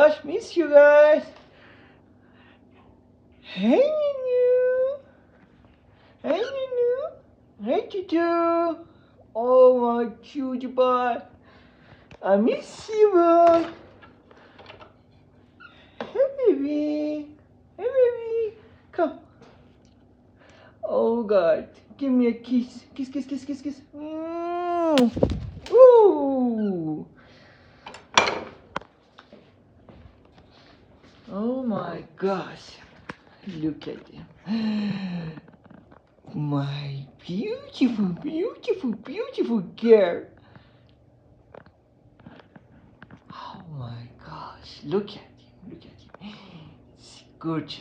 gosh, miss you guys. Hey, Nunu. Hey, Nunu. Hey, Tutu. Oh, my cute boy. I miss you, boy. Hey, baby. Hey, baby. Come. Oh, God. Give me a kiss. Kiss, kiss, kiss, kiss, kiss. Ooh. Oh, my gosh. Look at him. My beautiful, beautiful, beautiful girl. Oh my gosh, look at him, look at him. It's gorgeous.